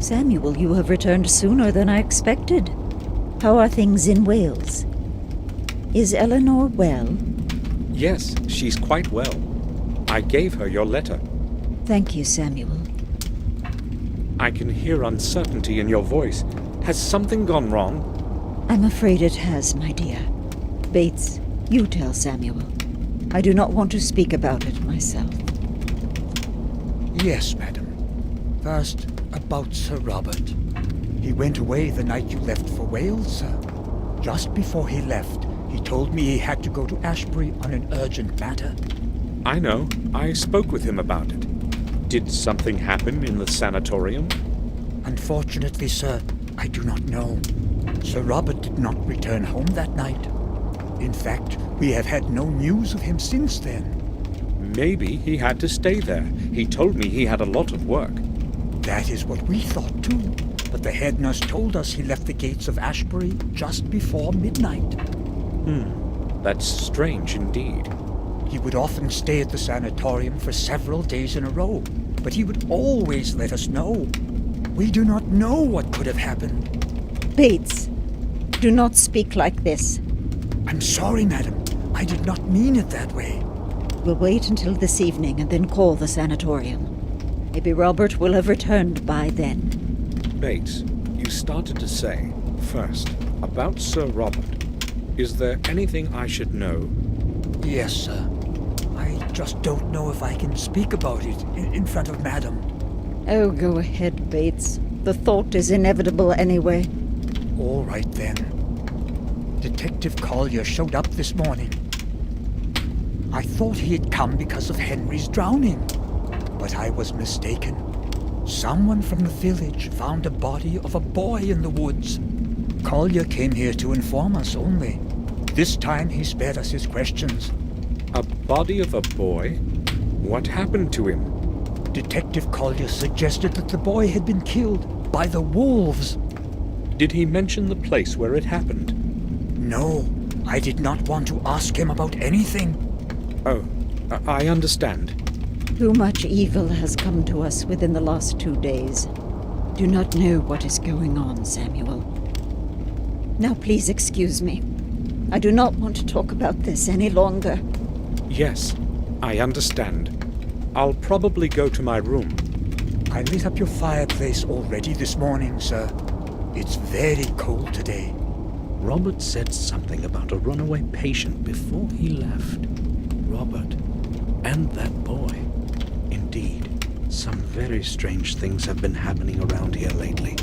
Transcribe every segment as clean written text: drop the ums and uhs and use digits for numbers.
Samuel, you have returned sooner than I expected. How are things in Wales? Is Eleanor well? Yes, she's quite well. I gave her your letter. Thank you, Samuel. I can hear uncertainty in your voice. Has something gone wrong? I'm afraid it has, my dear. Bates, you tell Samuel. I do not want to speak about it myself. Yes, madam. First, about Sir Robert. He went away the night you left for Wales, sir. Just before he left, he told me he had to go to Ashbury on an urgent matter. I know. I spoke with him about it. Did something happen in the sanatorium? Unfortunately, sir, I do not know. Sir Robert did not return home that night. In fact, we have had no news of him since then. Maybe he had to stay there. He told me he had a lot of work. That is what we thought too. But the head nurse told us he left the gates of Ashbury just before midnight. That's strange indeed. He would often stay at the sanatorium for several days in a row, but he would always let us know. We do not know what could have happened. Bates, do not speak like this. I'm sorry, madam. I did not mean it that way. We'll wait until this evening and then call the sanatorium. Maybe Robert will have returned by then. Bates, you started to say, first, about Sir Robert. Is there anything I should know? Yes, sir. I just don't know if I can speak about it in front of madam. Oh, go ahead, Bates. The thought is inevitable anyway. All right, then. Detective Collier showed up this morning. I thought he had come because of Henry's drowning, but I was mistaken. Someone from the village found a body of a boy in the woods. Collier came here to inform us only. This time he spared us his questions. A body of a boy? What happened to him? Detective Collier suggested that the boy had been killed by the wolves. Did he mention the place where it happened? No, I did not want to ask him about anything. Oh, I understand. Too much evil has come to us within the last 2 days. Do not know what is going on, Samuel. Now please excuse me. I do not want to talk about this any longer. Yes, I understand. I'll probably go to my room. I lit up your fireplace already this morning, sir. It's very cold today. Robert said something about a runaway patient before he left. Robert and that boy. Indeed, some very strange things have been happening around here lately.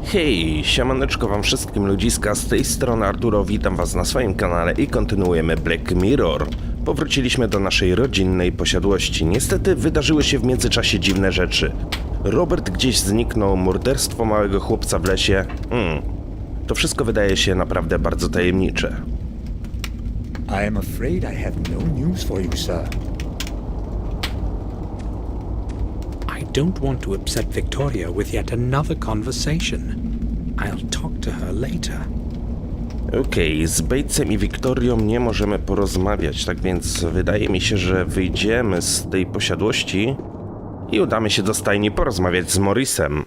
Hej, siemaneczko wam wszystkim ludziska, z tej strony Arturo, witam was na swoim kanale i kontynuujemy Black Mirror. Powróciliśmy do naszej rodzinnej posiadłości. Niestety wydarzyły się w międzyczasie dziwne rzeczy. Robert gdzieś zniknął, morderstwo małego chłopca w lesie. To wszystko wydaje się naprawdę bardzo tajemnicze. I am afraid I have no news for you, sir. I don't want to upset Victoria with yet another conversation. I'll talk to her later. Okej, z Batesem i Wiktorią nie możemy porozmawiać, tak więc wydaje mi się, że wyjdziemy z tej posiadłości i udamy się do stajni porozmawiać z Morrisem.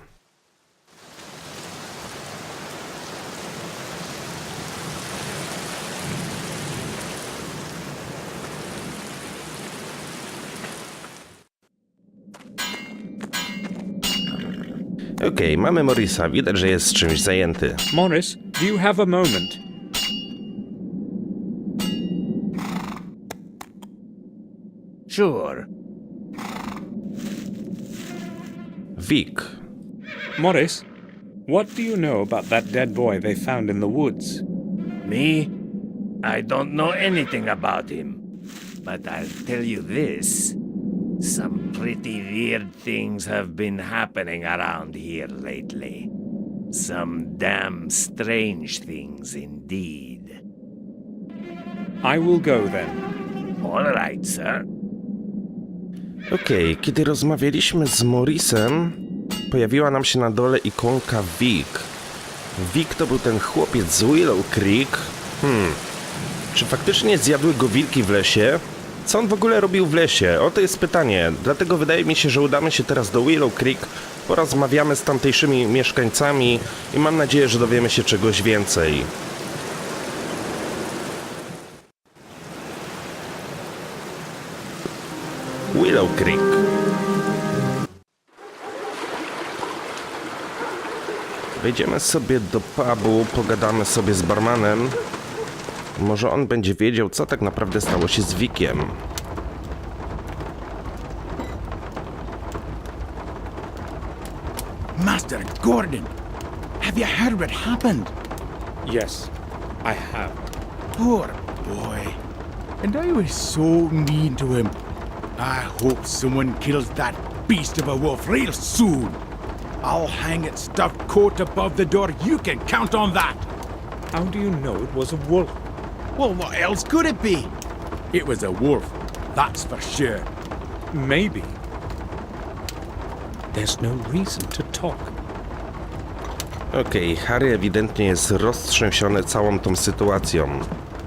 Okej, mamy Morrisa, widać, że jest czymś zajęty. Morris, do you have a moment? Sure. Vic. Morris, what do you know about that dead boy they found in the woods? Me? I don't know anything about him. But I'll tell you this. Some pretty weird things have been happening around here lately. Some damn strange things indeed. I will go then. All right, sir. Okej, kiedy rozmawialiśmy z Morrisem, pojawiła nam się na dole ikonka Vic. Vic to był ten chłopiec z Willow Creek. Czy faktycznie zjadły go wilki w lesie? Co on w ogóle robił w lesie? Oto jest pytanie. Dlatego wydaje mi się, że udamy się teraz do Willow Creek, porozmawiamy z tamtejszymi mieszkańcami i mam nadzieję, że dowiemy się czegoś więcej. Willow Creek. Wejdziemy sobie do pubu, pogadamy sobie z barmanem. Może on będzie wiedział, co tak naprawdę stało się z Vickiem. Master Gordon, have you heard what happened? Yes, I have. Poor boy. And I was so mean to him. I hope someone kills that beast of a wolf real soon. I'll hang its stuffed coat above the door. You can count on that. How do you know it was a wolf? Well, what else could it be? It was a wolf, that's for sure. Maybe. There's no reason to talk. Okej, Harry ewidentnie jest roztrzęsiony całą tą sytuacją.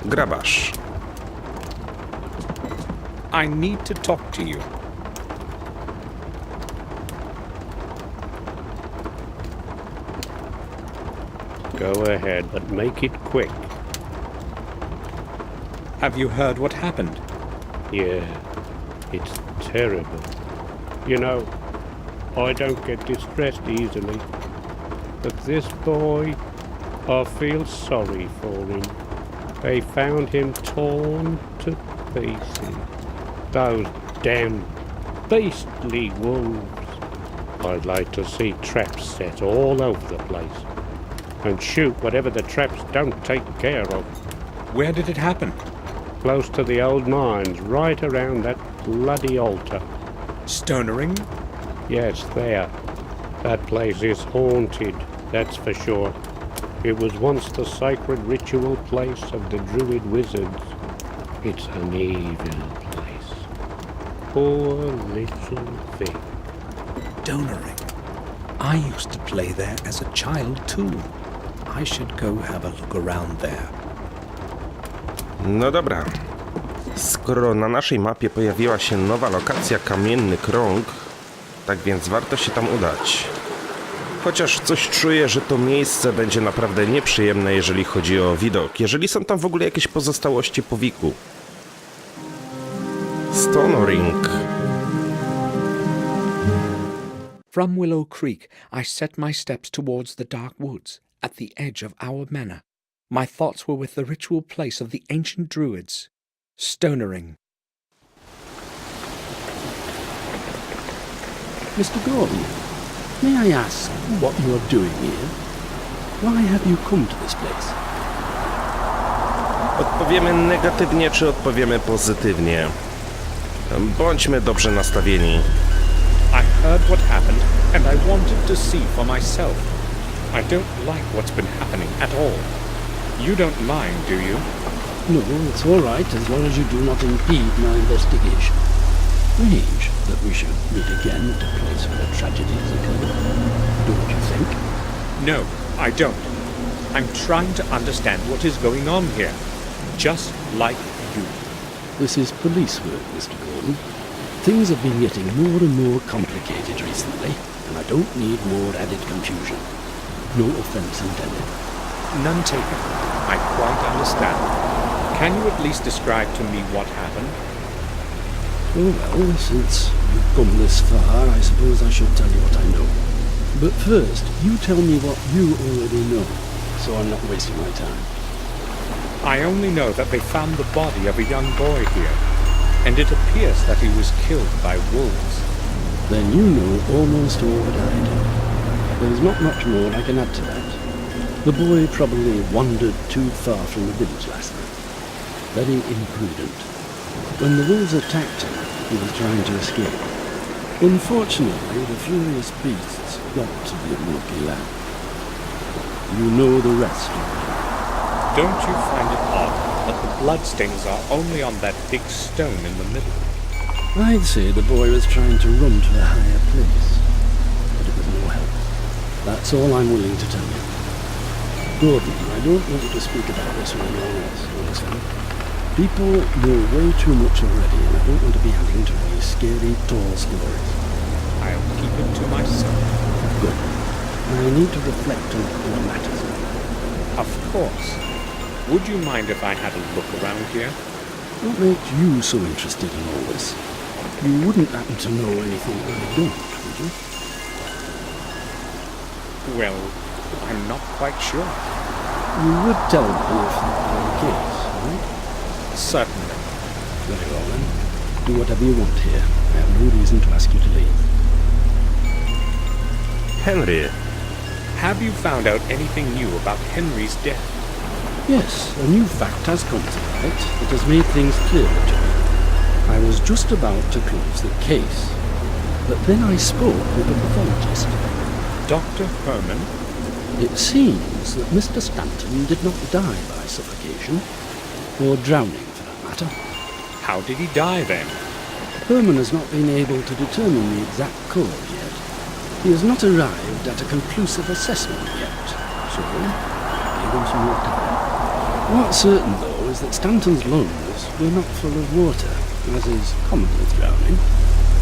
Grabarz. I need to talk to you. Go ahead, but make it quick. Have you heard what happened? Yeah, it's terrible. You know, I don't get distressed easily. But this boy, I feel sorry for him. They found him torn to pieces. Those damn beastly wolves. I'd like to see traps set all over the place. And shoot whatever the traps don't take care of. Where did it happen? Close to the old mines, right around that bloody altar. Stonering? Yes, there. That place is haunted, that's for sure. It was once the sacred ritual place of the druid wizards. It's an evil place. Poor little thing. Stonering. I used to play there as a child too. I should go have a look around there. No dobra. Skoro na naszej mapie pojawiła się nowa lokacja Kamienny Krąg, tak więc warto się tam udać. Chociaż coś czuję, że to miejsce będzie naprawdę nieprzyjemne, jeżeli chodzi o widok. Jeżeli są tam w ogóle jakieś pozostałości po Vicku. Stonering. From Willow Creek, I set my steps towards the dark woods, at the edge of our manor. My thoughts were with the ritual place of the ancient druids, Stonering. Mr. Gordon, may I ask what you are doing here? Why have you come to this place? Odpowiemy negatywnie, czy odpowiemy pozytywnie? Bądźmy dobrze nastawieni. I heard what happened and I wanted to see for myself. I don't like what's been happening at all. You don't mind, do you? No, it's all right as long as you do not impede my investigation. Strange that we should meet again at a place where tragedies occur. Don't you think? No, I don't. I'm trying to understand what is going on here. Just like you. This is police work, Mr. Gordon. Things have been getting more and more complicated recently, and I don't need more added confusion. No offense intended. None taken. I quite understand. Can you at least describe to me what happened? Oh well, since you've come this far, I suppose I should tell you what I know. But first, you tell me what you already know, so I'm not wasting my time. I only know that they found the body of a young boy here, and it appears that he was killed by wolves. Then you know almost all that I do. There's not much more I can add to that. The boy probably wandered too far from the village last night. Very imprudent. When the wolves attacked him, he was trying to escape. Unfortunately, the furious beasts got to the unlucky lad. You know the rest already. Don't you find it odd that the bloodstains are only on that big stone in the middle? I'd say the boy was trying to run to a higher place, but it was no help. That's all I'm willing to tell you. Gordon, I don't want you to speak about this with anyone else, you understand? People know way too much already, and I don't want to be adding to any scary, tall stories. I'll keep it to myself. Good. I need to reflect on what matters now. Of course. Would you mind if I had a look around here? What makes you so interested in all this? You wouldn't happen to know anything I don't, would you? Well, I'm not quite sure. You would tell me if that were the case, right? Certainly. Very well then. Do whatever you want here. I have no reason to ask you to leave. Henry, Have you found out anything new about Henry's death? Yes, a new fact has come to light that has made things clearer to me. I was just about to close the case, but then I spoke with a pathologist. Dr. Herman? It seems that Mr. Stanton did not die by suffocation, or drowning for that matter. How did he die then? Herman has not been able to determine the exact cause yet. He has not arrived at a conclusive assessment yet, so give him some more time. What's certain, though, is that Stanton's lungs were not full of water, as is common with drowning.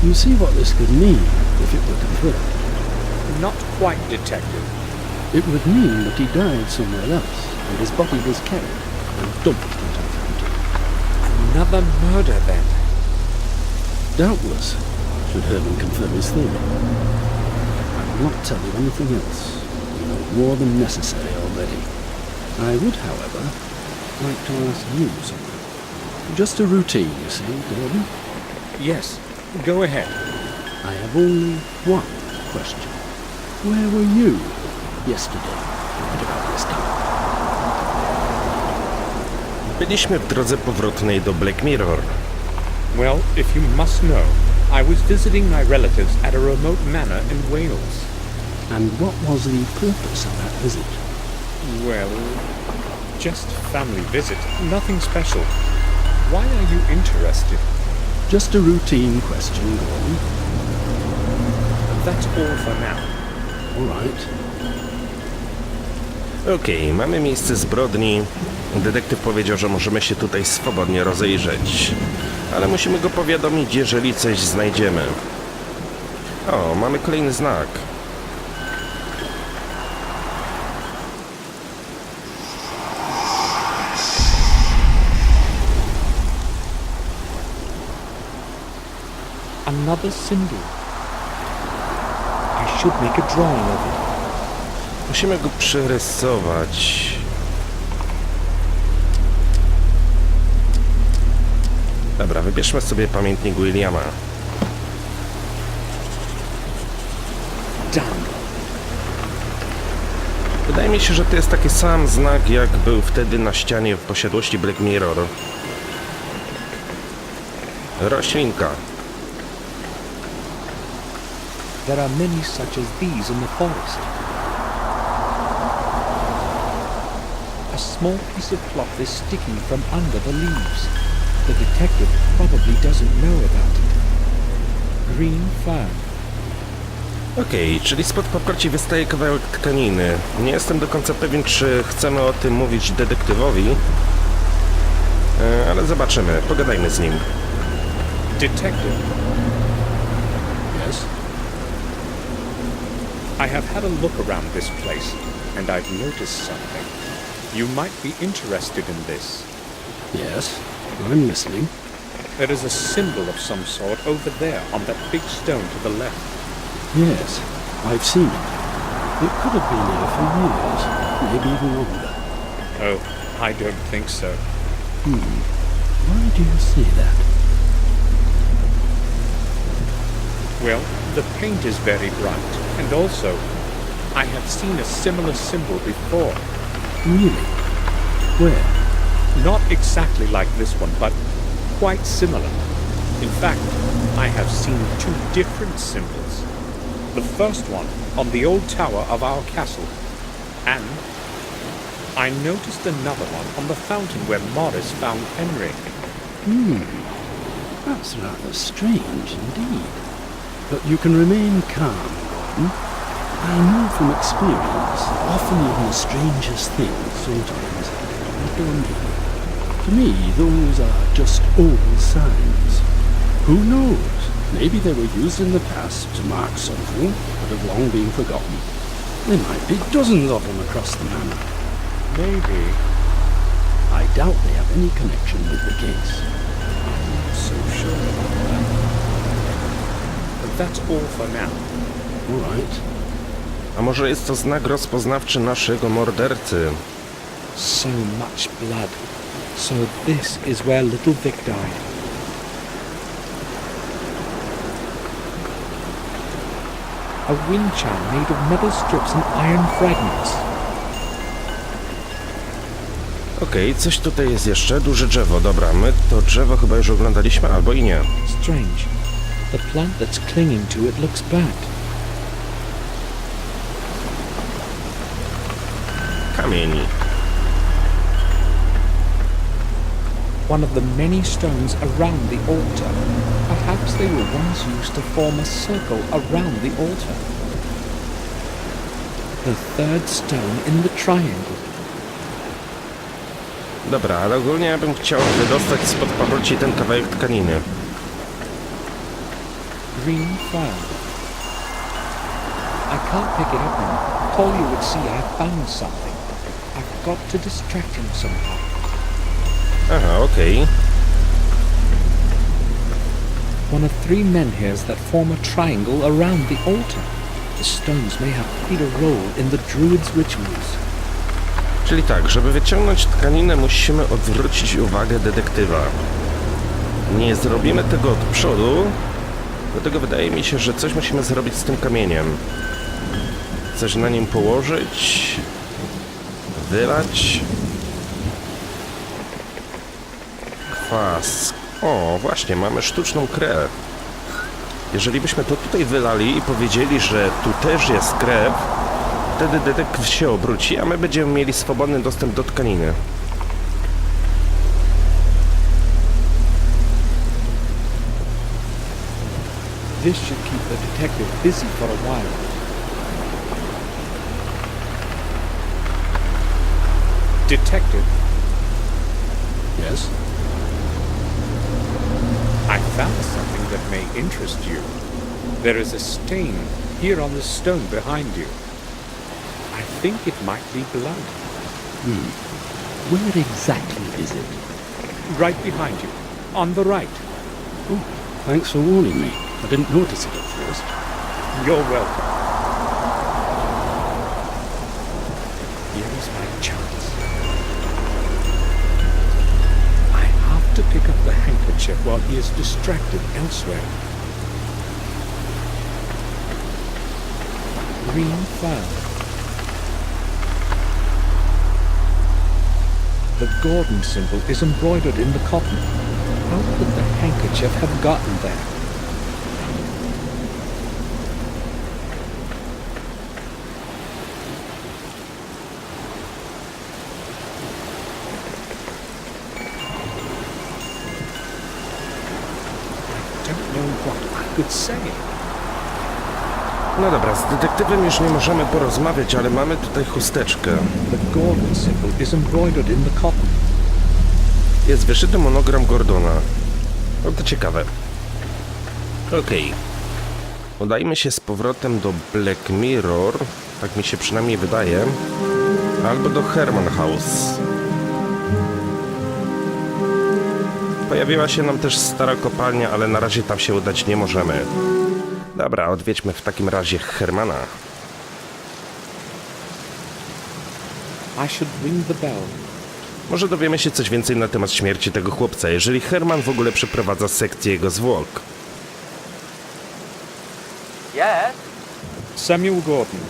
You see what this could mean if it were confirmed. Not quite, Detective. It would mean that he died somewhere else, and his body was carried and dumped into the fountain. Another murder, then? Doubtless, should Herman confirm his theory. I will not tell you anything else. You know more than necessary already. I would, however, like to ask you something. Just a routine, you see, Gordon. Yes, go ahead. I have only one question. Where were you yesterday at about this time? byliśmy w drodze powrotnej do Black Mirror. Well, if you must know, I was visiting my relatives at a remote manor in Wales. And what was the purpose of that visit? Well, just family visit, nothing special. Why are you interested? Just a routine question, Gordon. That's all for now. All right. Okej, mamy miejsce zbrodni. Detektyw powiedział, że możemy się tutaj swobodnie rozejrzeć. Ale musimy go powiadomić, jeżeli coś znajdziemy. O, mamy kolejny znak. Another symbol. I should make a drawing of it. Musimy go przerysować. Dobra, wybierzmy sobie pamiętnik Williama. Wydaje mi się, że to jest taki sam znak, jak był wtedy na ścianie w posiadłości Black Mirror. Roślinka. There are many such as these in the forest. A small piece of cloth is sticking from under the leaves. The detective probably doesn't know about it. Green fern. Okej, czyli spod paproci wystaje kawałek tkaniny. Nie jestem do końca pewien, czy chcemy o tym mówić detektywowi. Ale zobaczymy, pogadajmy z nim. Detective, Yes? I have had a look around this place, and I've noticed something. You might be interested in this. Yes, I'm listening. There is a symbol of some sort over there on that big stone to the left. Yes, I've seen it. It could have been there for years, maybe even longer. Oh, I don't think so. Why do you say that? Well, the paint is very bright, and also, I have seen a similar symbol before. Really? Where? Not exactly like this one, but quite similar. In fact, I have seen two different symbols. The first one on the old tower of our castle, and I noticed another one on the fountain where Morris found Henry. That's rather strange indeed. But you can remain calm, Gordon. I know from experience that often even the strangest things sometimes have a meaning. To me, those are just old signs. Who knows? Maybe they were used in the past to mark something that have long been forgotten. There might be dozens of them across the manor. Maybe. I doubt they have any connection with the case. I'm not so sure about that. But that's all for now. All right. A może jest to znak rozpoznawczy naszego mordercy? So much blood. So this is where little Vic died. A wind chime made of metal strips and iron fragments. Okej, coś tutaj jest jeszcze. Duże drzewo. Dobra, my to drzewo chyba już oglądaliśmy, albo i nie. Strange. The plant that's clinging to it looks bad. Kamień. One of the many stones around the altar. Perhaps they were once used to form a circle around the altar. The third stone in the triangle. Dobra, ale ogólnie ja bym chciał wydostać spod paproci ten kawałek tkaniny. Green fern. I can't pick it up now. Collier would see I found something. I've got to distract him somehow. Aha, okej. One of three menhirs that form a triangle around the altar. The stones may have played a role in the druids' rituals. Czyli tak, żeby wyciągnąć tkaninę, musimy odwrócić uwagę detektywa. Nie zrobimy tego od przodu, dlatego wydaje mi się, że coś musimy zrobić z tym kamieniem. Coś na nim położyć, wylać. Kwas. O, właśnie, mamy sztuczną krew. Jeżeli byśmy to tutaj wylali i powiedzieli, że tu też jest krew, wtedy detektyw się obróci, a my będziemy mieli swobodny dostęp do tkaniny. This should keep the detective busy for a while. Detective, Yes? I found something that may interest you. There is a stain here on the stone behind you. I think it might be blood. Where exactly is it? Right behind you. On the right. Oh, thanks for warning me. I didn't notice it at first. You're welcome. Here is my chance. I have to pick up the handkerchief while he is distracted elsewhere. Green fern. The Gordon symbol is embroidered in the cotton. How could the handkerchief have gotten there? I don't know what I could say. No dobra, z detektywem już nie możemy porozmawiać, ale mamy tutaj chusteczkę. The Gordon symbol is embroidered in the cotton. Jest wyszyty monogram Gordona. No to ciekawe. Okej. Udajmy się z powrotem do Black Mirror, tak mi się przynajmniej wydaje, albo do Herman House. Pojawiła się nam też stara kopalnia, ale na razie tam się udać nie możemy. Dobra, odwiedźmy w takim razie Hermana. I should ring the bell. Może dowiemy się coś więcej na temat śmierci tego chłopca, jeżeli Herman w ogóle przeprowadza sekcję jego zwłok. Yes? Samuel Gordon,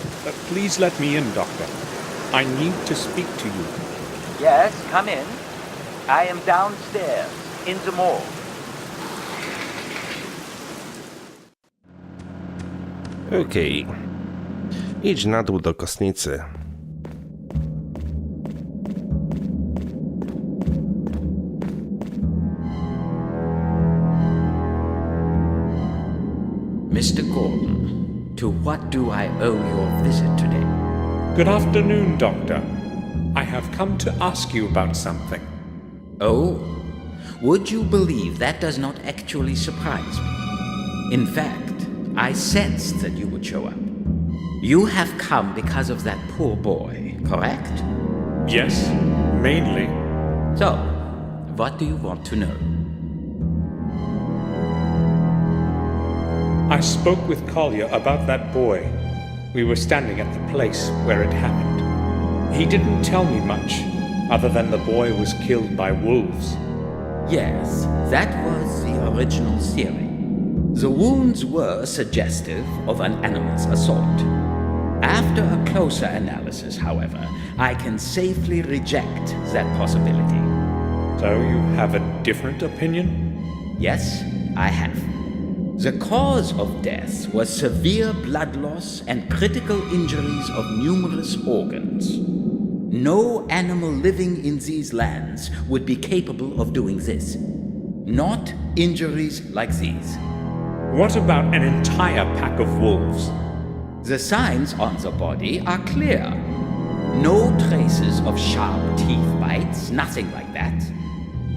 please let me in, Doctor. I need to speak to you. Yes, come in. I am downstairs, in the morgue. Okej. Idź na dół do kostnicy. Mr. Gordon, to what do I owe your visit today? Good afternoon, Doctor. I have come to ask you about something. Oh, would you believe that does not actually surprise me? In fact, I sensed that you would show up. You have come because of that poor boy, correct? Yes, mainly. So, what do you want to know? I spoke with Collier about that boy. We were standing at the place where it happened. He didn't tell me much, other than the boy was killed by wolves. Yes, that was the original theory. The wounds were suggestive of an animal's assault. After a closer analysis, however, I can safely reject that possibility. So you have a different opinion? Yes, I have. The cause of death was severe blood loss and critical injuries of numerous organs. No animal living in these lands would be capable of doing this. Not injuries like these. What about an entire pack of wolves? The signs on the body are clear. No traces of sharp teeth bites, nothing like that.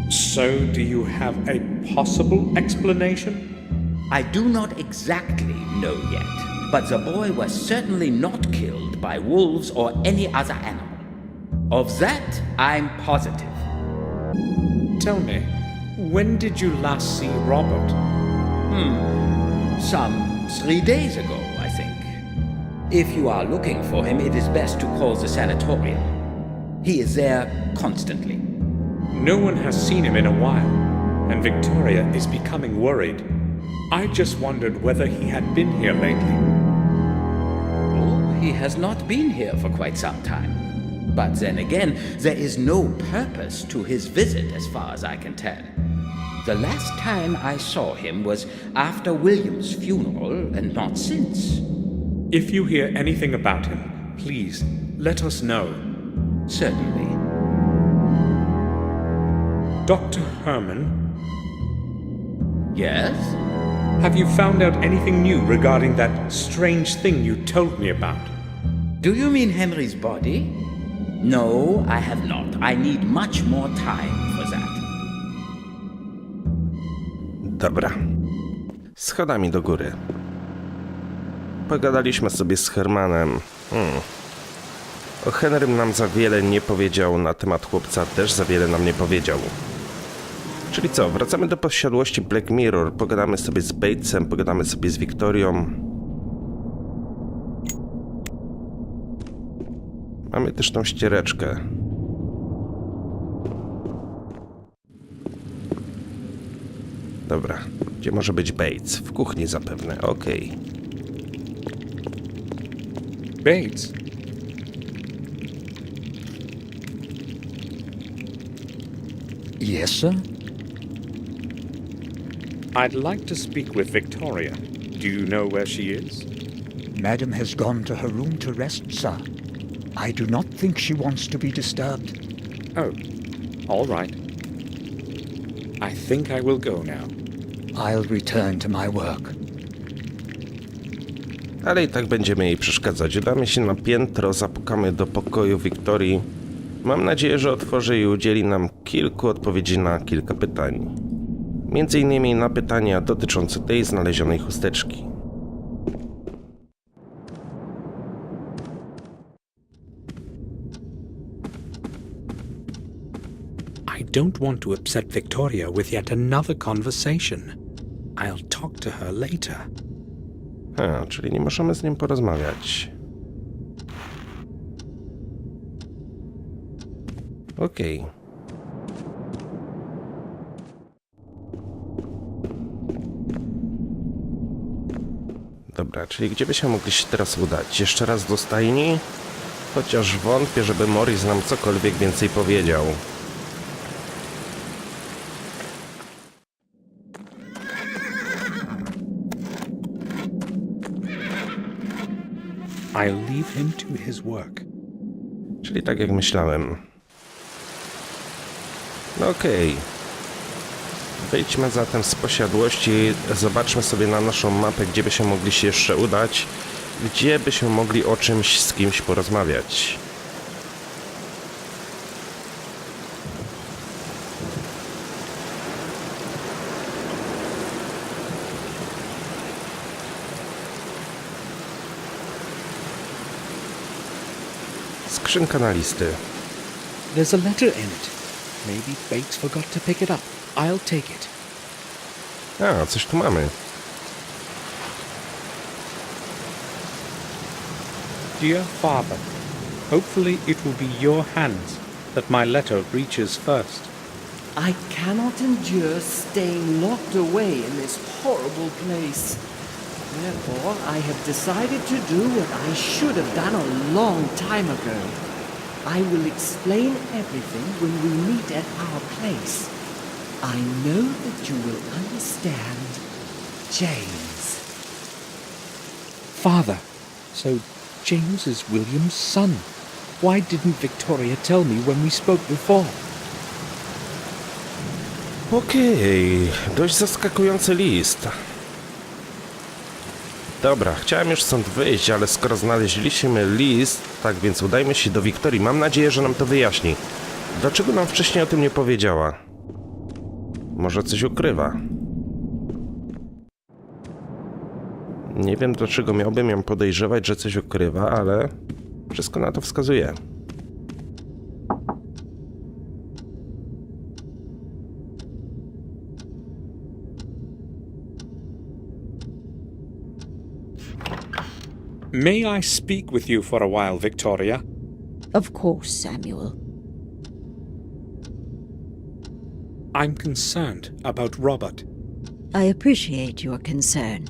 So do you have a possible explanation? I do not exactly know yet, but the boy was certainly not killed by wolves or any other animal. Of that, I'm positive. Tell me, when did you last see Robert? Some 3 days ago, I think. If you are looking for him, it is best to call the sanatorium. He is there constantly. No one has seen him in a while, and Victoria is becoming worried. I just wondered whether he had been here lately. Oh, he has not been here for quite some time. But then again, there is no purpose to his visit as far as I can tell. The last time I saw him was after William's funeral and not since. If you hear anything about him, please let us know. Certainly. Dr. Herman? Yes? Have you found out anything new regarding that strange thing you told me about? Do you mean Henry's body? No, I have not. I need much more time for that. Dobra. Schodami do góry. Pogadaliśmy sobie z Hermanem. O Henrym nam za wiele nie powiedział, na temat chłopca też za wiele nam nie powiedział. Czyli co, wracamy do posiadłości Black Mirror, pogadamy sobie z Batesem, pogadamy sobie z Wiktorią. Mamy też tą ściereczkę. Dobra, gdzie może być Bates? W kuchni zapewne, okej. Bates? Yes, sir? I'd like to speak with Victoria. Do you know where she is? Madam has gone to her room to rest, sir. I do not think she wants to be disturbed. Oh, all right. I think I will go now. I'll return to my work. Ale i tak będziemy jej przeszkadzać. Udamy się na piętro, zapukamy do pokoju Wiktorii. Mam nadzieję, że otworzy i udzieli nam kilku odpowiedzi na kilka pytań. Między innymi na pytania dotyczące tej znalezionej chusteczki. I don't want to upset Victoria with yet another conversation. I'll talk to her later. Czyli nie możemy z nim porozmawiać. Okej. Dobra, czyli gdzie byśmy mogli się teraz udać? Jeszcze raz do stajni? Chociaż wątpię, żeby Morris nam cokolwiek więcej powiedział. I'll leave him to his work. Czyli tak jak myślałem. No okej. Wyjdźmy zatem z posiadłości, zobaczmy sobie na naszą mapę, gdzie byśmy mogli się jeszcze udać, gdzie byśmy mogli o czymś z kimś porozmawiać. Skrzynka na listy. There's a letter in it. Maybe Bates forgot to pick it up. I'll take it. A, coś tu mamy. Dear Father, hopefully it will be your hands that my letter reaches first. I cannot endure staying locked away in this horrible place. Therefore, I have decided to do what I should have done a long time ago. I will explain everything when we meet at our place. I know that you will understand. James. Father, so James is William's son. Why didn't Victoria tell me when we spoke before? Okej, dość zaskakujący list. Dobra, chciałem już stąd wyjść, ale skoro znaleźliśmy list, tak więc udajmy się do Wiktorii. Mam nadzieję, że nam to wyjaśni. Dlaczego nam wcześniej o tym nie powiedziała? Może coś ukrywa. Nie wiem, dlaczego miałbym ją podejrzewać, że coś ukrywa, ale wszystko na to wskazuje. May I speak with you for a while, Victoria? Of course, Samuel. I'm concerned about Robert. I appreciate your concern.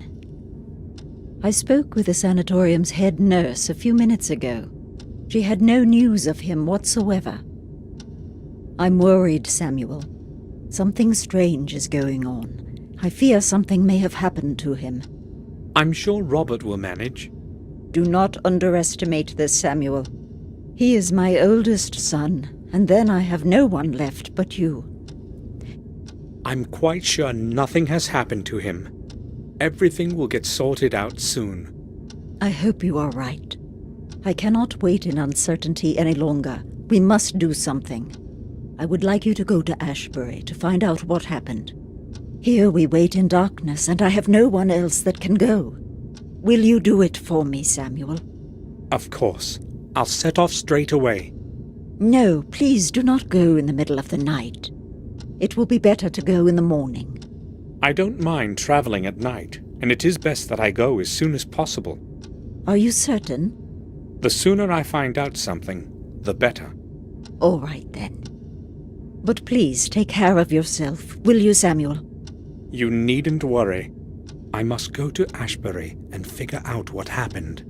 I spoke with the sanatorium's head nurse a few minutes ago. She had no news of him whatsoever. I'm worried, Samuel. Something strange is going on. I fear something may have happened to him. I'm sure Robert will manage. Do not underestimate this, Samuel. He is my oldest son, and then I have no one left but you. I'm quite sure nothing has happened to him. Everything will get sorted out soon. I hope you are right. I cannot wait in uncertainty any longer. We must do something. I would like you to go to Ashbury to find out what happened. Here we wait in darkness, and I have no one else that can go. Will you do it for me, Samuel? Of course. I'll set off straight away. No, please do not go in the middle of the night. It will be better to go in the morning. I don't mind traveling at night, and it is best that I go as soon as possible. Are you certain? The sooner I find out something, the better. All right, then. But please take care of yourself, will you, Samuel? You needn't worry. I must go to Ashbury and figure out what happened.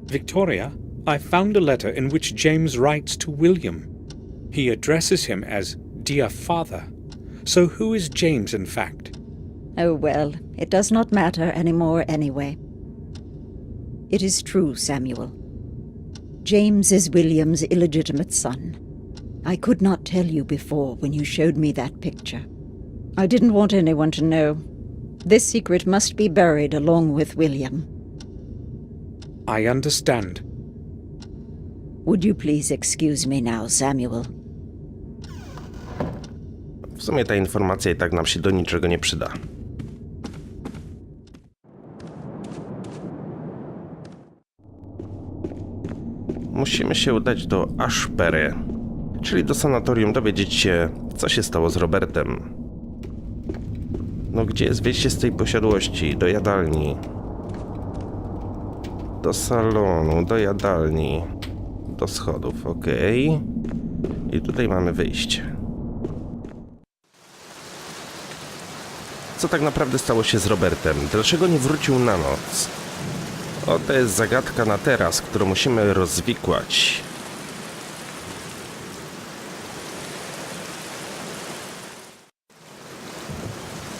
Victoria, I found a letter in which James writes to William. He addresses him as Dear Father. So who is James, in fact? Oh, well, it does not matter anymore anyway. It is true, Samuel. James is William's illegitimate son. I could not tell you before when you showed me that picture. I didn't want anyone to know. This secret must be buried along with William. I understand. Would you please excuse me now, Samuel? W sumie ta informacja i tak nam się do niczego nie przyda. Musimy się udać do Ashbury, czyli do sanatorium, dowiedzieć się, co się stało z Robertem. No gdzie jest wyjście z tej posiadłości? Do jadalni. Do salonu, do jadalni. Do schodów, okej. I tutaj mamy wyjście. Co tak naprawdę stało się z Robertem? Dlaczego nie wrócił na noc? O, to jest zagadka na teraz, którą musimy rozwikłać.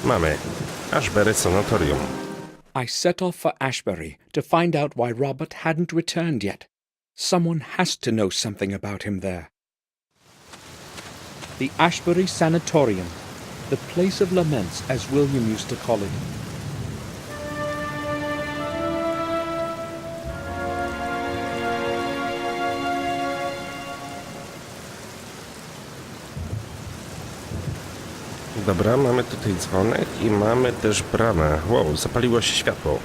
Mamy Ashbury Sanatorium. I set off for Ashbury to find out why Robert hadn't returned yet. Someone has to know something about him there. The Ashbury Sanatorium, the place of laments as William used to call it. Dobra, mamy tutaj dzwonek i mamy też bramę. Wow, zapaliło się światło.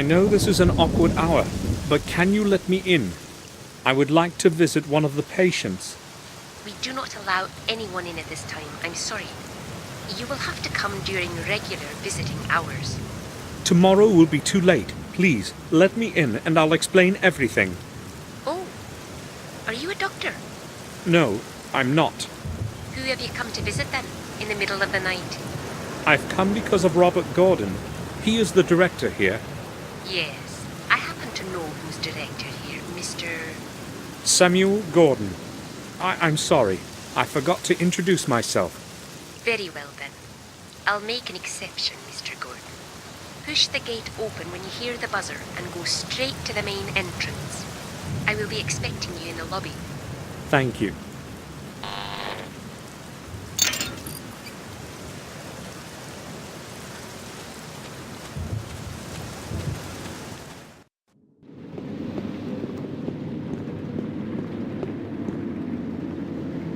I know this is an awkward hour, but can you let me in? I would like to visit one of the patients. We do not allow anyone in at this time, I'm sorry. You will have to come during regular visiting hours. Tomorrow will be too late. Please, let me in and I'll explain everything. Oh, are you a doctor? No, I'm not. Who have you come to visit then, in the middle of the night? I've come because of Robert Gordon. He is the director here. Yes, I happen to know who's director here, Mr. Samuel Gordon. I'm sorry. I forgot to introduce myself. Very well then. I'll make an exception, Mr. Gordon. Push the gate open when you hear the buzzer and go straight to the main entrance. I will be expecting you in the lobby. Thank you.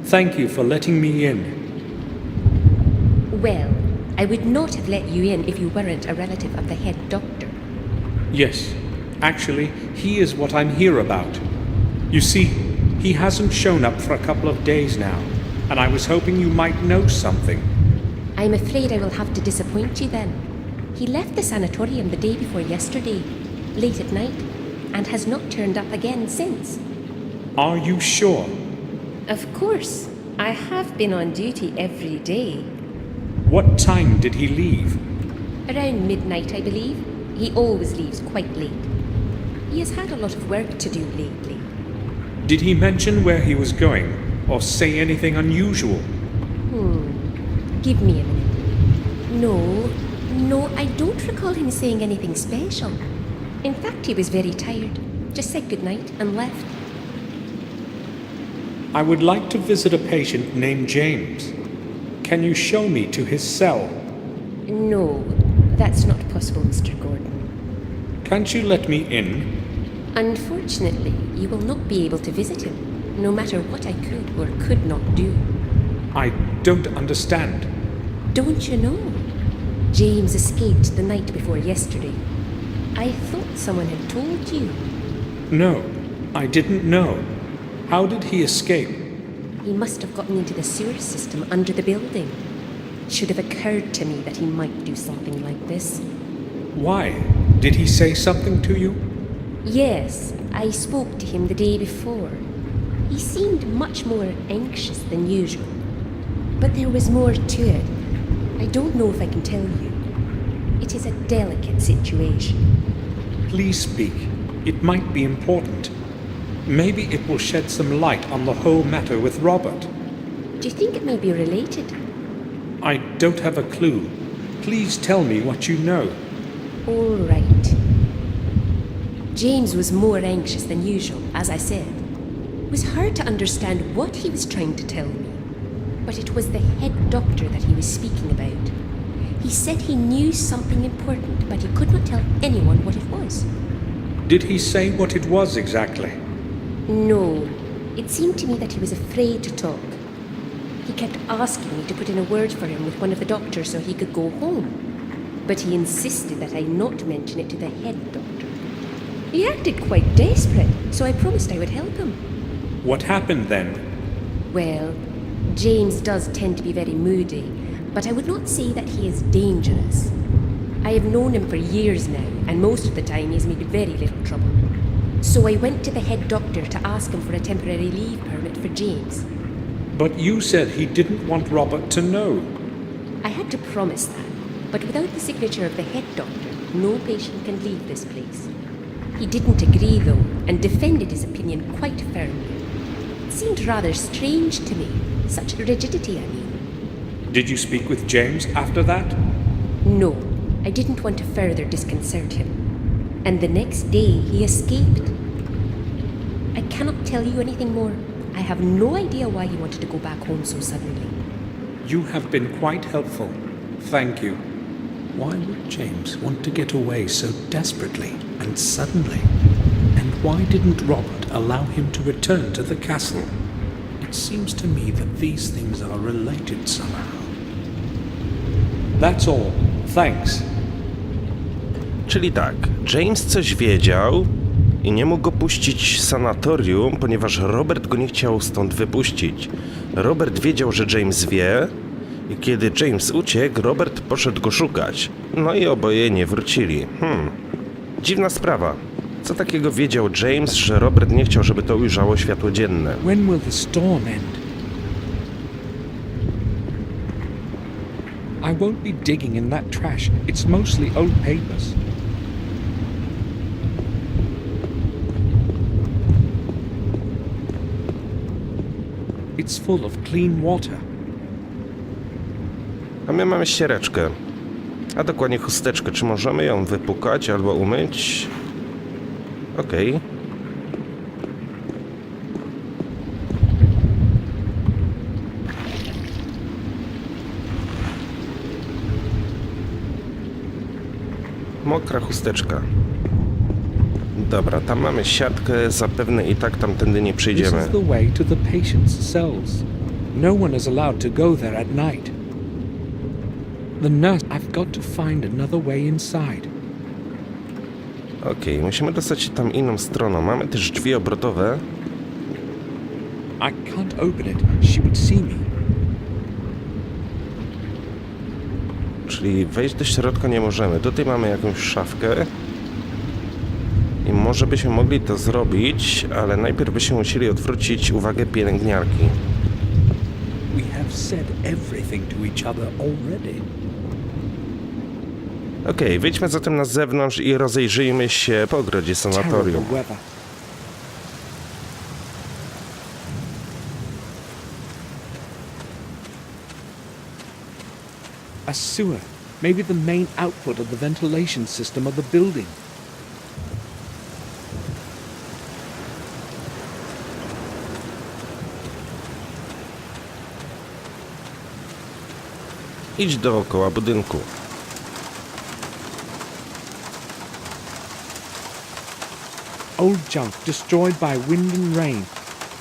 Thank you for letting me in. Well, I would not have let you in if you weren't a relative of the head doctor. Yes, actually, he is what I'm here about. You see, he hasn't shown up for a couple of days now, and I was hoping you might know something. I'm afraid I will have to disappoint you then. He left the sanatorium the day before yesterday, late at night, and has not turned up again since. Are you sure? Of course. I have been on duty every day. What time did he leave? Around midnight, I believe. He always leaves quite late. He has had a lot of work to do lately. Did he mention where he was going, or say anything unusual? Give me a minute. No, I don't recall him saying anything special. In fact, he was very tired. Just said goodnight and left. I would like to visit a patient named James. Can you show me to his cell? No, that's not possible, Mr. Gordon. Can't you let me in? Unfortunately, you will not be able to visit him, no matter what I could or could not do. I don't understand. Don't you know? James escaped the night before yesterday. I thought someone had told you. No, I didn't know. How did he escape? He must have gotten into the sewer system under the building. It should have occurred to me that he might do something like this. Why? Did he say something to you? Yes, I spoke to him the day before. He seemed much more anxious than usual. But there was more to it. I don't know if I can tell you. It is a delicate situation. Please speak. It might be important. Maybe it will shed some light on the whole matter with Robert. Do you think it may be related? I don't have a clue. Please tell me what you know. All right. James was more anxious than usual, as I said. It was hard to understand what he was trying to tell me. But it was the head doctor that he was speaking about. He said he knew something important, but he could not tell anyone what it was. Did he say what it was exactly? No. It seemed to me that he was afraid to talk. He kept asking me to put in a word for him with one of the doctors so he could go home. But he insisted that I not mention it to the head doctor. He acted quite desperate, so I promised I would help him. What happened then? Well, James does tend to be very moody, but I would not say that he is dangerous. I have known him for years now, and most of the time he has made very little trouble. So I went to the head doctor to ask him for a temporary leave permit for James. But you said he didn't want Robert to know. I had to promise that, but without the signature of the head doctor, no patient can leave this place. He didn't agree, though, and defended his opinion quite firmly. It seemed rather strange to me, such rigidity, I mean. Did you speak with James after that? No, I didn't want to further disconcert him. And the next day he escaped. I cannot tell you anything more. I have no idea why he wanted to go back home so suddenly. You have been quite helpful. Thank you. Why would James want to get away so desperately and suddenly? And why didn't Robert allow him to return to the castle? It seems to me that these things are related somehow. That's all. Thanks. Czyli tak, James coś wiedział i nie mógł go puścić z sanatorium, ponieważ Robert go nie chciał stąd wypuścić. Robert wiedział, że James wie i kiedy James uciekł, Robert poszedł go szukać. No i oboje nie wrócili. Dziwna sprawa. Co takiego wiedział James, że Robert nie chciał, żeby to ujrzało światło dzienne? When will the storm end? I won't be digging in that trash. It's mostly old papers. It's full of clean water. A my mamy ściereczkę. A dokładnie chusteczkę. Czy możemy ją wypukać albo umyć? Okej. Mokra chusteczka. Dobra, tam mamy siatkę, zapewne i tak tamtędy nie This przyjdziemy. is the way to the patient's cells. No one is allowed to go there at night. The nurse, I've got to find another way inside. Okej, musimy dostać się tam inną stroną. Mamy też drzwi obrotowe. I can't open it. She would see me. Czyli wejść do środka nie możemy. Tutaj mamy jakąś szafkę. I może byśmy mogli to zrobić, ale najpierw byśmy musieli odwrócić uwagę pielęgniarki. We have said everything to each other already. Okej, wyjdźmy zatem na zewnątrz i rozejrzyjmy się po ogrodzie sanatorium. Terrible weather. A sewer. Maybe the main output of the ventilation system of the building. Idź dookoła budynku. Old junk destroyed by wind and rain.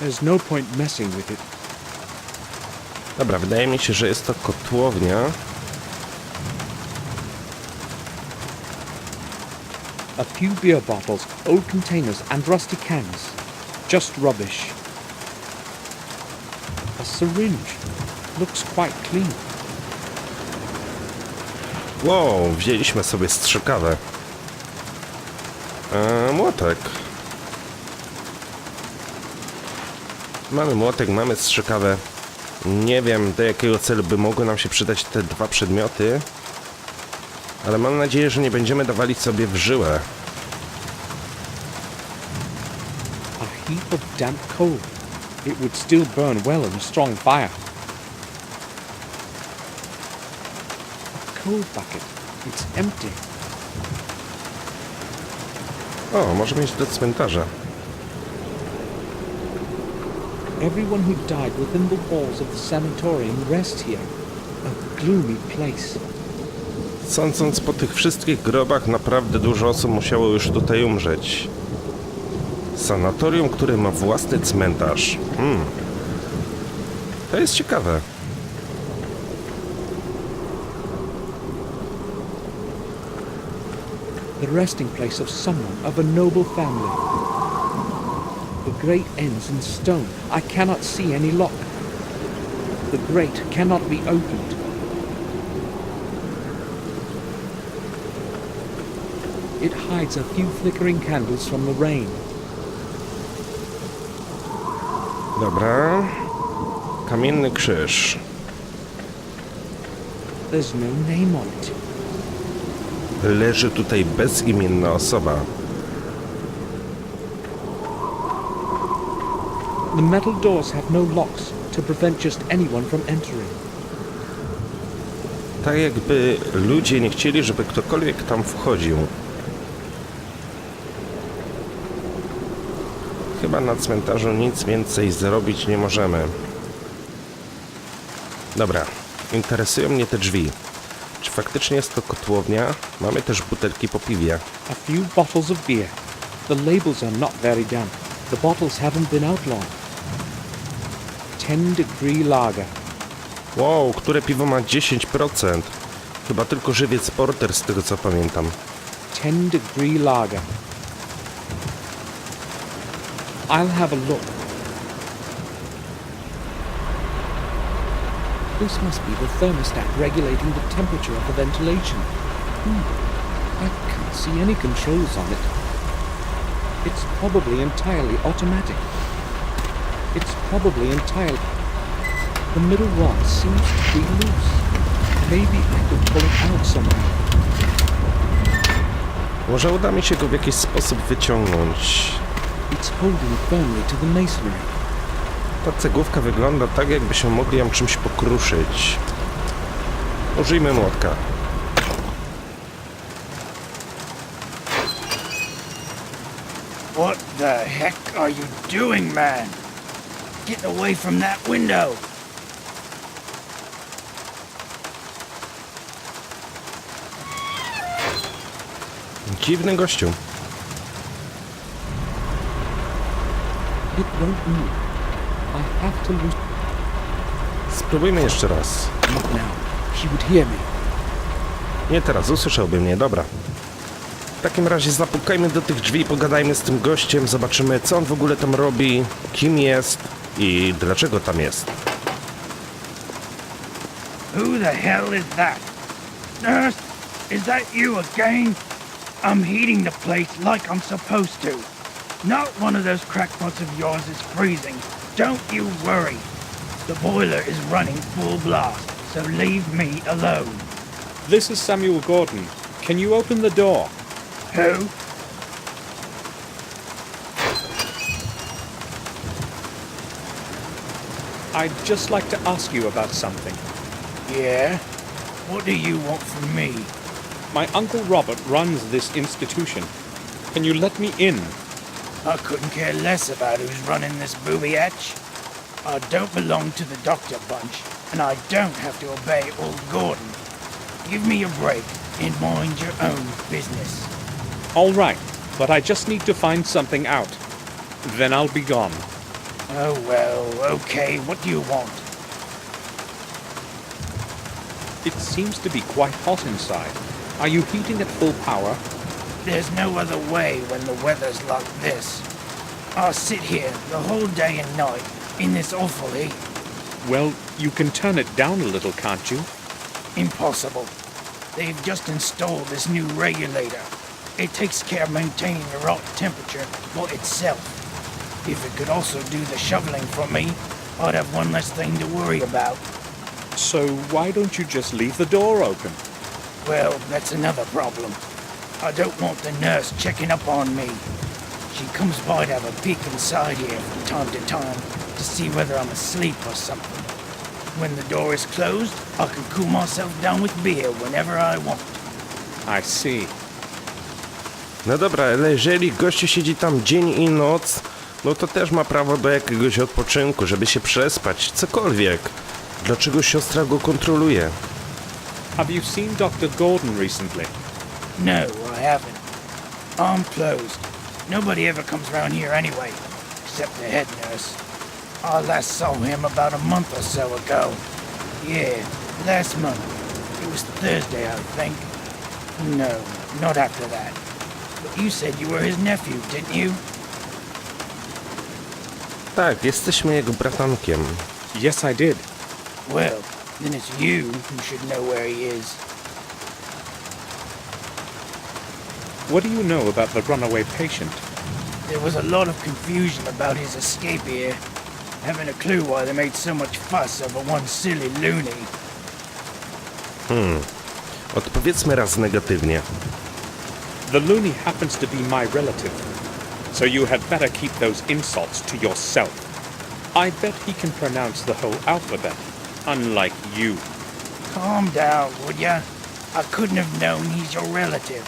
There's no point messing with it. Dobra, wydaje mi się, że jest to kotłownia. A few beer bottles, old containers and rusty cans. Just rubbish. A syringe. Looks quite clean. Wow, wzięliśmy sobie strzykawę. Młotek. Mamy młotek, mamy strzykawę. Nie wiem, do jakiego celu by mogły nam się przydać te dwa przedmioty. Ale mam nadzieję, że nie będziemy dawali sobie w żyłę. A heap of damp coal. It would still burn well in a strong fire. A coal bucket. It's empty. O, możemy iść do cmentarza. Everyone who died within the walls of the sanatorium rests here. A gloomy place. Sądząc po tych wszystkich grobach, naprawdę dużo osób musiało już tutaj umrzeć. Sanatorium, które ma własny cmentarz. To jest ciekawe. The resting place of someone of a noble family. The grate ends in stone. I cannot see any lock. The grate cannot be opened. It hides a few flickering candles from the rain. Dobra. Kamienny krzyż. There's no name on it. Leży tutaj bezimienna osoba. The metal doors have no locks to prevent just anyone from entering. Tak jakby ludzie nie chcieli, żeby ktokolwiek tam wchodził. Chyba na cmentarzu nic więcej zrobić nie możemy. Dobra, interesują mnie te drzwi. Czy faktycznie jest to kotłownia? Mamy też butelki po piwie. A few bottles of beer. The labels are not very damp. The bottles haven't been out long. 10-degree lager. Wow, które piwo ma 10%? Chyba tylko żywiec porter z tego co pamiętam. 10-degree lager. I'll have a look. This must be the thermostat regulating the temperature of the ventilation. I can't see any controls on it. It's probably entirely automatic. It's probably entirely... The middle rod seems to be loose. Maybe I could pull it out somehow. Może uda mi się go w jakiś sposób wyciągnąć. It's holding firmly to the masonry. Ta cegłówka wygląda tak, jakbyśmy mogli ją czymś pokruszyć. Użyjmy młotka. What the heck are you doing, man? Get away from that window! Dziwny gościu. It won't move. I have to lose... Spróbujmy jeszcze raz. Not now. He would hear me. Nie teraz, usłyszałby mnie, dobra. W takim razie zapukajmy do tych drzwi, pogadajmy z tym gościem, zobaczymy, co on w ogóle tam robi, kim jest i dlaczego tam jest. Who the hell is that? Nurse, is that you again? I'm heating the place like I'm supposed to. Not one of those crackpots of yours is freezing. Don't you worry. The boiler is running full blast, so leave me alone. This is Samuel Gordon. Can you open the door? Who? I'd just like to ask you about something. Yeah? What do you want from me? My Uncle Robert runs this institution. Can you let me in? I couldn't care less about who's running this booby hatch. I don't belong to the doctor bunch, and I don't have to obey old Gordon. Give me a break and mind your own business. All right, but I just need to find something out. Then I'll be gone. Oh well, okay, what do you want? It seems to be quite hot inside. Are you heating at full power? There's no other way when the weather's like this. I'll sit here the whole day and night in this awful heat. Well, you can turn it down a little, can't you? Impossible. They've just installed this new regulator. It takes care of maintaining the right temperature by itself. If it could also do the shoveling for me, I'd have one less thing to worry about. So why don't you just leave the door open? Well, that's another problem. I don't want the nurse checking up on me. She comes by to have a peek inside here from time to time to see whether I'm asleep or something. When the door is closed, I can cool myself down with beer whenever I want. I see. No dobra, ale jeżeli gościu siedzi tam dzień i noc, no to też ma prawo do jakiegoś odpoczynku, żeby się przespać, cokolwiek. Dlaczego siostra go kontroluje? Have you seen Dr. Gordon recently? No, I haven't. I'm closed. Nobody ever comes around here anyway, except the head nurse. I last saw him about a month or so ago. Yeah, last month. It was Thursday, I think. No, not after that. But you said you were his nephew, didn't you? Tak, jesteśmy jego bratankiem. Yes, I did. Well, then it's you who should know where he is. What do you know about the runaway patient? There was a lot of confusion about his escape here. Haven't a clue why they made so much fuss over one silly loony. Odpowiedzmy raz negatywnie. The loony happens to be my relative, so you had better keep those insults to yourself. I bet he can pronounce the whole alphabet, unlike you. Calm down, would ya? I couldn't have known he's your relative.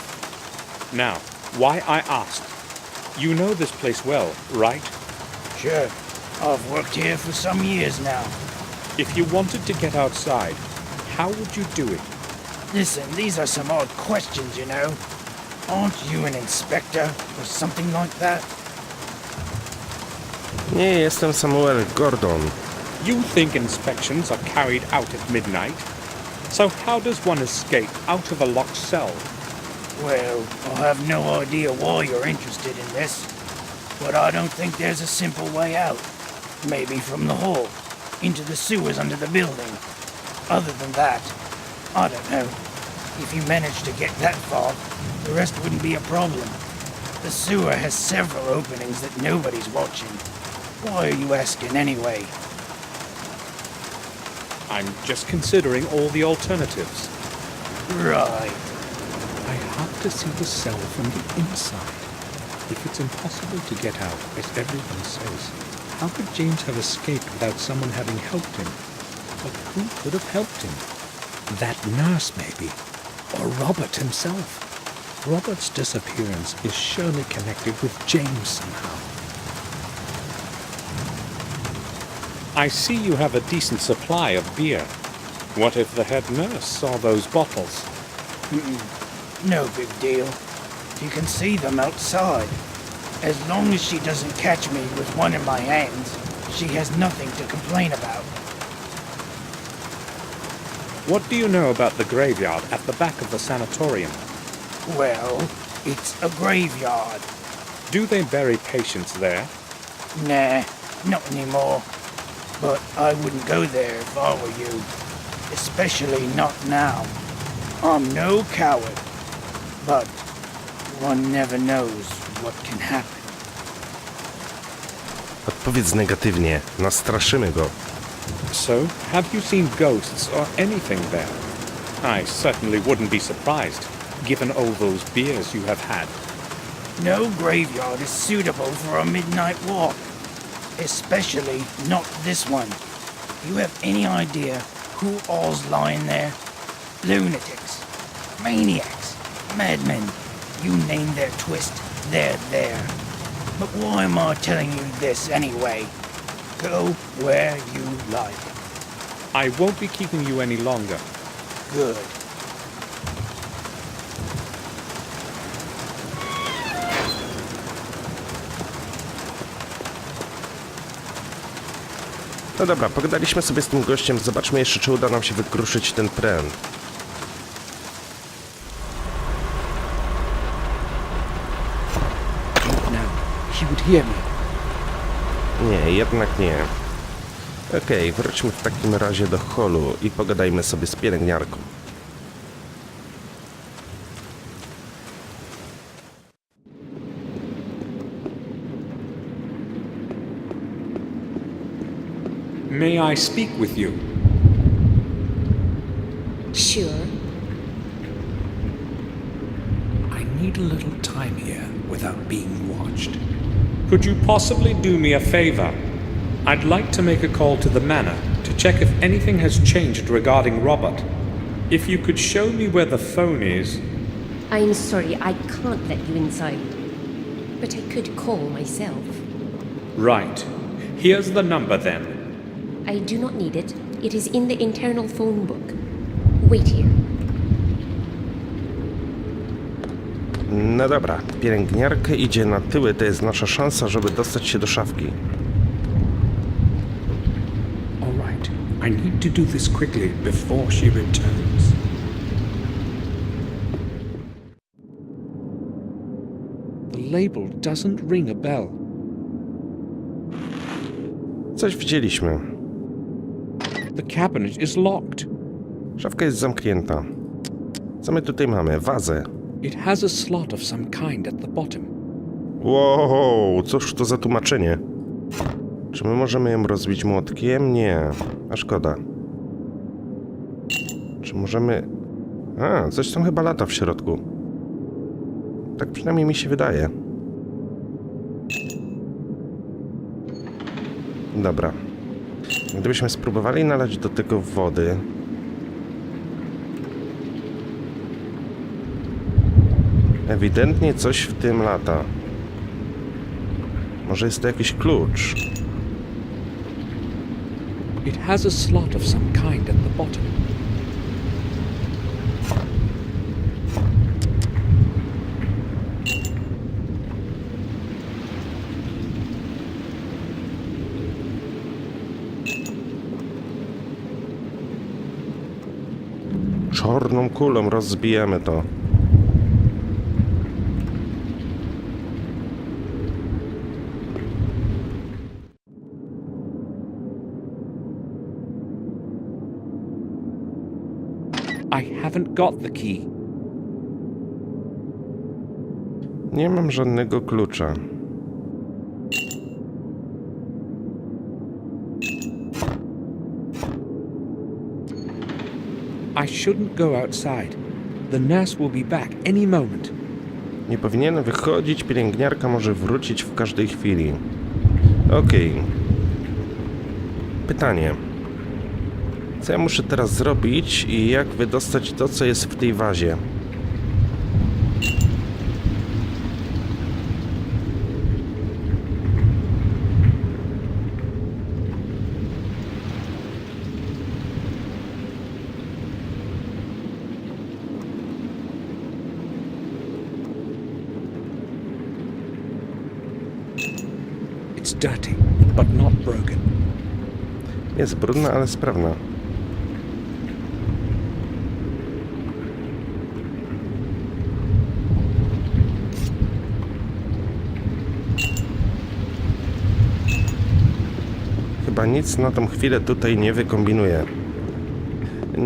Now, why I asked. You know this place well, right? Sure. I've worked here for some years now. If you wanted to get outside, how would you do it? Listen, these are some odd questions, you know. Aren't you an inspector or something like that? Nie, jestem Samuel Gordon. You think inspections are carried out at midnight? So how does one escape out of a locked cell? Well, I have no idea why you're interested in this, but I don't think there's a simple way out. Maybe from the hall, into the sewers under the building. Other than that, I don't know. If you manage to get that far, the rest wouldn't be a problem. The sewer has several openings that nobody's watching. Why are you asking anyway? I'm just considering all the alternatives. Right. I have to see the cell from the inside. If it's impossible to get out, as everyone says, how could James have escaped without someone having helped him? But who could have helped him? That nurse, maybe. Or Robert himself. Robert's disappearance is surely connected with James somehow. I see you have a decent supply of beer. What if the head nurse saw those bottles? No big deal. You can see them outside. As long as she doesn't catch me with one in my hands, she has nothing to complain about. What do you know about the graveyard at the back of the sanatorium? Well, it's a graveyard. Do they bury patients there? Nah, not anymore. But I wouldn't go there if I were you. Especially not now. I'm no coward. But one never knows what can happen. Odpowiedz negatywnie. Nastraszymy go. So, have you seen ghosts or anything there? I certainly wouldn't be surprised, given all those beers you have had. No graveyard is suitable for a midnight walk. Especially not this one. You have any idea who all's lying there? Lunatics, maniacs, madmen. You name their twist, they're there. But why am I telling you this anyway? Go where you like. I won't be keeping you any longer. Good. No dobra, pogadaliśmy sobie z tym gościem. Zobaczmy jeszcze, czy uda nam się wykruszyć ten pręt. He would hear me. Nie, jednak nie. Okej, wróćmy w takim razie do holu i pogadajmy sobie z pielęgniarką. May I speak with you? Sure. I need a little time here without being watched. Could you possibly do me a favor? I'd like to make a call to the manor to check if anything has changed regarding Robert. If you could show me where the phone is... I'm sorry, I can't let you inside. But I could call myself. Right. Here's the number then. I do not need it. It is in the internal phone book. Wait here. No dobra, pielęgniarka idzie na tyły, to jest nasza szansa, żeby dostać się do szafki. All right, I need to do this quickly before she returns. The label doesn't ring a bell. Coś widzieliśmy. The cabinet is locked. Szafka jest zamknięta. Co my tutaj mamy? Wazę. It has a slot of some kind at the bottom. Wow, cóż to za tłumaczenie? Czy my możemy ją rozbić młotkiem? Nie, a szkoda. Czy możemy... A, coś tam chyba lata w środku. Tak przynajmniej mi się wydaje. Dobra. Gdybyśmy spróbowali nalać do tego wody... Ewidentnie coś w tym lata. Może jest to jakiś klucz. It has a slot of some kind at the bottom. Czarną kulą rozbijemy to. I haven't got the key. Nie mam żadnego klucza. I shouldn't go outside. The nurse will be back any moment. Nie powinienem wychodzić, pielęgniarka może wrócić w każdej chwili. Okej. Pytanie. Co ja muszę teraz zrobić i jak wydostać to, co jest w tej wazie? It's dirty, but not broken. Jest brudna, ale sprawna. Chyba nic na tą chwilę tutaj nie wykombinuję.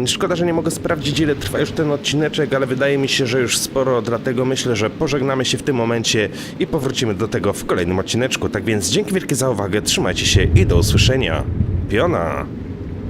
Szkoda, że nie mogę sprawdzić, ile trwa już ten odcineczek, ale wydaje mi się, że już sporo, dlatego myślę, że pożegnamy się w tym momencie i powrócimy do tego w kolejnym odcineczku. Tak więc dzięki wielkie za uwagę, trzymajcie się i do usłyszenia. Piona!